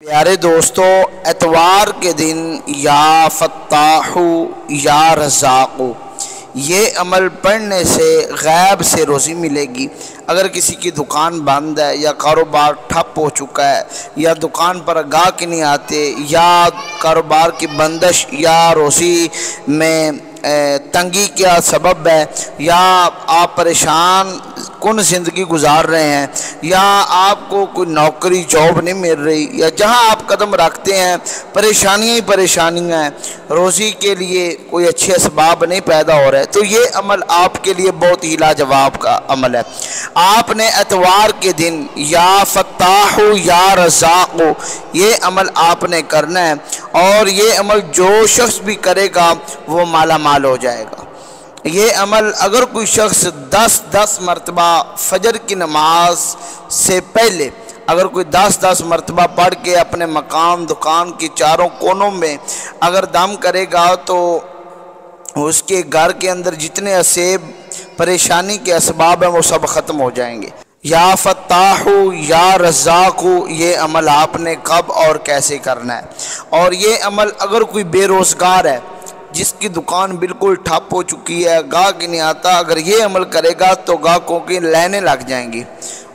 پیارے دوستو، اتوار کے دن یا فتاحو یا رزاقو یہ عمل پڑھنے سے غیب سے روزی ملے گی۔ اگر کسی کی دکان بند ہے یا کاروبار ٹھپ ہو چکا ہے یا دکان پر گاہک نہیں آتے یا کاروبار کی بندش یا روزی میں تنگی کا سبب ہے یا آپ پریشان کن زندگی گزار رہے ہیں یا آپ کو کوئی نوکری جاب نہیں مل رہی یا جہاں آپ قدم رکھتے ہیں پریشانیاں ہی پریشانیاں ہیں، روزی کے لیے کوئی اچھے اسباب نہیں پیدا ہو رہے، تو یہ عمل آپ کے لیے بہت ہی لاجواب کا عمل ہے۔ آپ نے اتوار کے دن یا فتاح یا رزاق یہ عمل آپ نے کرنا ہے، اور یہ عمل جو شخص بھی کرے گا وہ مالا مال ہو جائے گا۔ یہ عمل اگر کوئی شخص 10 مرتبہ فجر کی نماز سے پہلے اگر کوئی 10 مرتبہ پڑھ کے اپنے مکان دکان کی چاروں کونوں میں اگر دم کرے گا تو اس کے گھر کے اندر جتنے اسباب پریشانی کے اسباب ہیں وہ سب ختم ہو جائیں گے۔ یا فتاح یا رزاق یہ عمل آپ نے کب اور کیسے کرنا ہے، اور یہ عمل اگر کوئی بے روزگار ہے جس کی دکان بالکل ٹھپ ہو چکی ہے، گاہک نہیں آتا، اگر یہ عمل کرے گا تو گاہکوں کی لائنیں لگ جائیں گی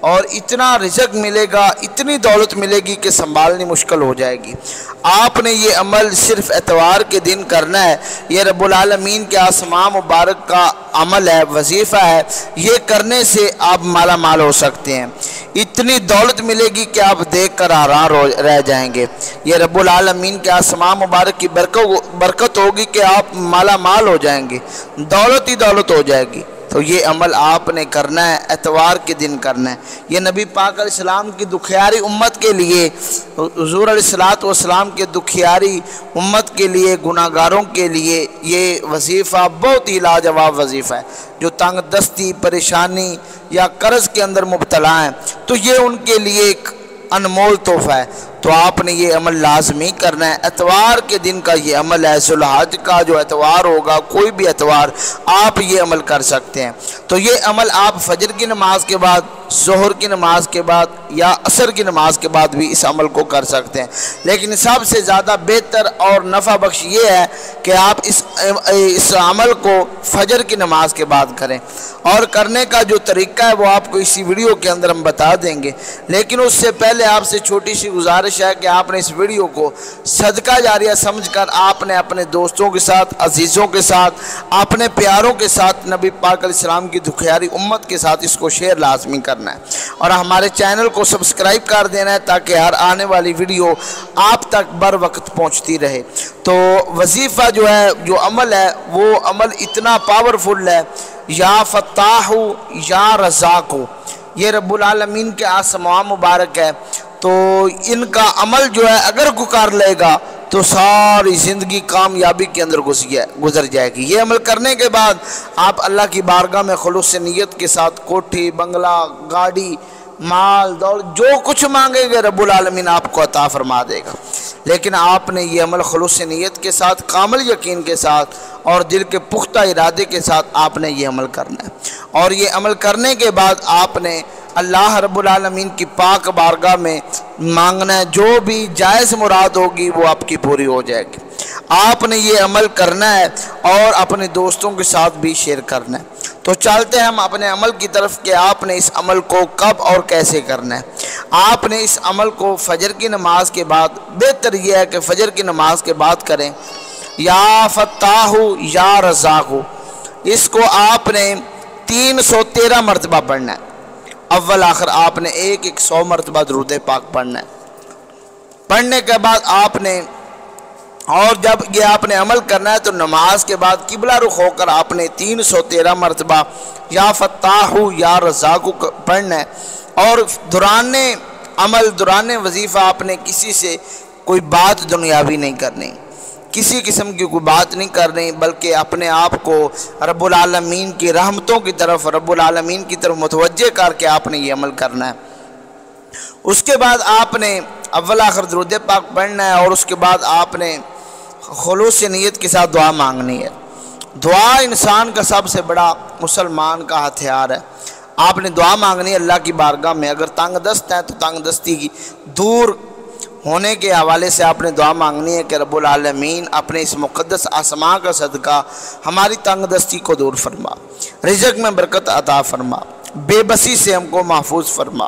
اور اتنا رزق ملے گا، اتنی دولت ملے گی کہ سنبھالنی مشکل ہو جائے گی۔ آپ نے یہ عمل صرف اتوار کے دن کرنا ہے، یہ رب العالمین کے آسمان مبارک کا عمل ہے، وظیفہ ہے، یہ کرنے سے آپ مالا مال ہو سکتے ہیں، اتنی دولت ملے گی کہ آپ دیکھ کر حیران رہ جائیں گے۔ یہ رب العالمین کے آسمان مبارک کی برکت ہوگی کہ آپ مالا مال ہو جائیں گے، دولت ہی دولت ہو جائے گی۔ تو یہ عمل آپ نے کرنا ہے، اتوار کے دن کرنا ہے۔ یہ نبی پاک علیہ السلام کی دکھیاری امت کے لیے، حضور علیہ السلام کے دکھیاری امت کے لیے، گناہگاروں کے لیے یہ وظیفہ بہت ہی لاجواب وظیفہ ہے۔ جو تنگ دستی پریشانی یا قرض کے اندر مبتلا ہیں تو یہ ان کے لیے ایک انمول تحفہ ہے، تو آپ نے یہ عمل لازمی کرنا ہے۔ اتوار کے دن کا یہ عمل ہے، ذو الحج کا جو اتوار ہوگا، کوئی بھی اتوار آپ یہ عمل کر سکتے ہیں۔ تو یہ عمل آپ فجر کی نماز کے بعد، ظہر کی نماز کے بعد یا عصر کی نماز کے بعد بھی اس عمل کو کر سکتے ہیں، لیکن سب سے زیادہ بہتر اور نفع بخش یہ ہے کہ آپ اس عمل کو فجر کی نماز کے بعد کریں، اور کرنے کا جو طریقہ ہے وہ آپ کو اسی ویڈیو کے اندر ہم بتا دیں گے۔ لیکن اس سے پہلے آپ سے چھوٹی سی گزارش ہے کہ آپ نے اس ویڈیو کو صدقہ جاریہ سمجھ کر آپ نے اپنے دوستوں کے ساتھ، عزیزوں کے ساتھ، اپنے پیاروں کے ساتھ، نبی پاک علیہ السلام کی دکھیاری امت کے ساتھ اس کو شیئر لازمی کرنا ہے، اور ہمارے چینل کو سبسکرائب کر دینا ہے تاکہ ہر آنے والی ویڈیو آپ تک بر وقت پہنچتی رہے۔ تو وظیفہ جو ہے، جو عمل ہے، وہ عمل اتنا پاورفل ہے، یا فتاح یا رزاق یہ رب العالمین کے آسمان مبارک ہے، تو ان کا عمل جو ہے اگر کوئی کر لے گا تو ساری زندگی کامیابی کے اندر گزر جائے گی۔ یہ عمل کرنے کے بعد آپ اللہ کی بارگاہ میں خلوص نیت کے ساتھ کوٹھی، بنگلہ، گاڑی، مال، دولت، جو کچھ مانگیں گے رب العالمین آپ کو عطا فرما دے گا، لیکن آپ نے یہ عمل خلوص نیت کے ساتھ، کامل یقین کے ساتھ اور دل کے پختہ ارادے کے ساتھ آپ نے یہ عمل کرنا ہے، اور یہ عمل کرنے کے بعد آپ نے اللہ رب العالمین کی پاک بارگاہ میں مانگنا ہے، جو بھی جائز مراد ہوگی وہ آپ کی پوری ہو جائے گی۔ آپ نے یہ عمل کرنا ہے اور اپنے دوستوں کے ساتھ بھی شیئر کرنا ہے۔ تو چلتے ہیں ہم اپنے عمل کی طرف کہ آپ نے اس عمل کو کب اور کیسے کرنا ہے۔ آپ نے اس عمل کو فجر کی نماز کے بعد، بہتر یہ ہے کہ فجر کی نماز کے بعد کریں، یا فتاح یا رزاق اس کو آپ نے 313 مرتبہ پڑھنا ہے، اول آخر آپ نے 100 مرتبہ درود پاک پڑھنا ہے۔ پڑھنے کے بعد آپ نے، اور جب یہ آپ نے عمل کرنا ہے تو نماز کے بعد قبلہ رخ ہو کر آپ نے 313 مرتبہ یا فتاح یا رزاق پڑھنا ہے، اور دوران عمل، دوران وظیفہ آپ نے کسی سے کوئی بات دنیاوی نہیں کرنی، کسی قسم کی کوئی بات نہیں کرنی، بلکہ اپنے آپ کو رب العالمین کی رحمتوں کی طرف، رب العالمین کی طرف متوجہ کر کے آپ نے یہ عمل کرنا ہے۔ اس کے بعد آپ نے اول آخر درود پاک پڑھنا ہے، اور اس کے بعد آپ نے خلوص نیت کے ساتھ دعا مانگنی ہے۔ دعا انسان کا سب سے بڑا، مسلمان کا ہتھیار ہے۔ آپ نے دعا مانگنی ہے اللہ کی بارگاہ میں، اگر تنگ دست ہے تو تنگ دستی کی دور ہونے کے حوالے سے آپ نے دعا مانگنی ہے کہ رب العالمین اپنے اس مقدس آسماں کا صدقہ ہماری تنگ دستی کو دور فرما، رزق میں برکت عطا فرما، بے بسی سے ہم کو محفوظ فرما۔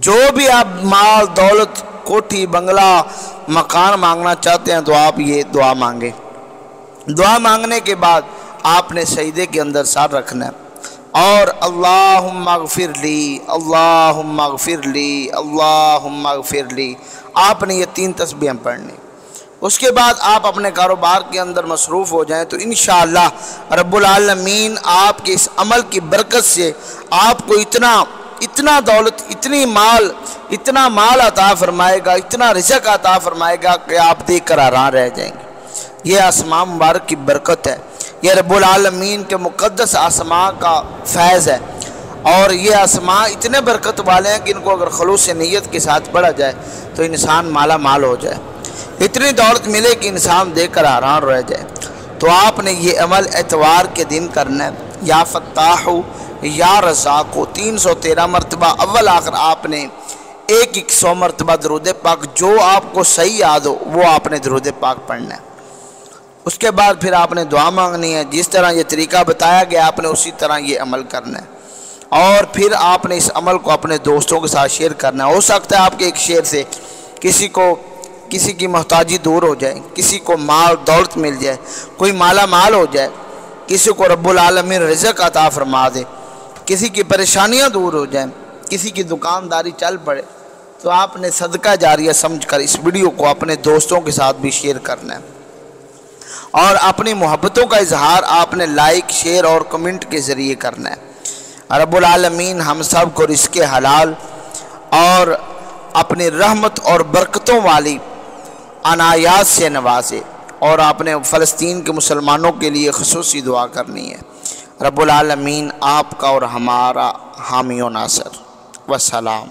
جو بھی آپ مال دولت کوٹھی بنگلہ مکان مانگنا چاہتے ہیں تو آپ یہ دعا مانگیں۔ دعا مانگنے کے بعد آپ نے سجدے کے اندر سر رکھنا ہے اور اللہم اغفر لی، اللہم اغفر لی، اللہم اغفر لی، آپ نے یہ 3 تسبیحیں پڑھنی۔ اس کے بعد آپ اپنے کاروبار کے اندر مصروف ہو جائیں تو انشاءاللہ رب العالمین آپ کے اس عمل کی برکت سے آپ کو اتنا دولت، اتنا مال عطا فرمائے گا، اتنا رزق عطا فرمائے گا کہ آپ دیکھ کر حیران رہ جائیں گے۔ یہ آسماں مبارک کی برکت ہے، یہ رب العالمین کے مقدس آسماں کا فیض ہے، اور یہ آسماں اتنے برکت والے ہیں کہ ان کو اگر خلوص نیت کے ساتھ پڑھا جائے تو انسان مالا مال ہو جائے، اتنی دولت ملے کہ انسان دیکھ کر حیران رہ جائے۔ تو آپ نے یہ عمل اتوار کے دن کرنا ہے، یا فتاح یا رزاق 313 مرتبہ اول آخر آپ نے 100 مرتبہ درود پاک، جو آپ کو صحیح یاد ہو وہ آپ نے درود پاک پڑھنا ہے۔ اس کے بعد پھر آپ نے دعا مانگنی ہے، جس طرح یہ طریقہ بتایا گیا آپ نے اسی طرح یہ عمل کرنا ہے، اور پھر آپ نے اس عمل کو اپنے دوستوں کے ساتھ شیئر کرنا ہے۔ ہو سکتا ہے آپ کے ایک شیئر سے کسی کی محتاجی دور ہو جائے، کسی کو مال دولت مل جائے، کوئی مالا مال ہو جائے، کسی کو رب العالمین رزق عطا فرما دے، کسی کی پریشانیاں دور ہو جائیں، کسی کی دکانداری چل پڑے، تو آپ نے صدقہ جاریہ سمجھ کر اس ویڈیو کو اپنے دوستوں کے ساتھ بھی شیئر کرنا ہے، اور اپنی محبتوں کا اظہار آپ نے لائک شیئر اور کمنٹ کے ذریعے کرنا ہے۔ رب العالمین ہم سب کو رزق حلال اور اپنی رحمت اور برکتوں والی عنایات سے نوازے، اور آپ نے فلسطین کے مسلمانوں کے لیے خصوصی دعا کرنی ہے۔ رب العالمین آپ کا اور ہمارا حامی و ناصر۔ والسلام۔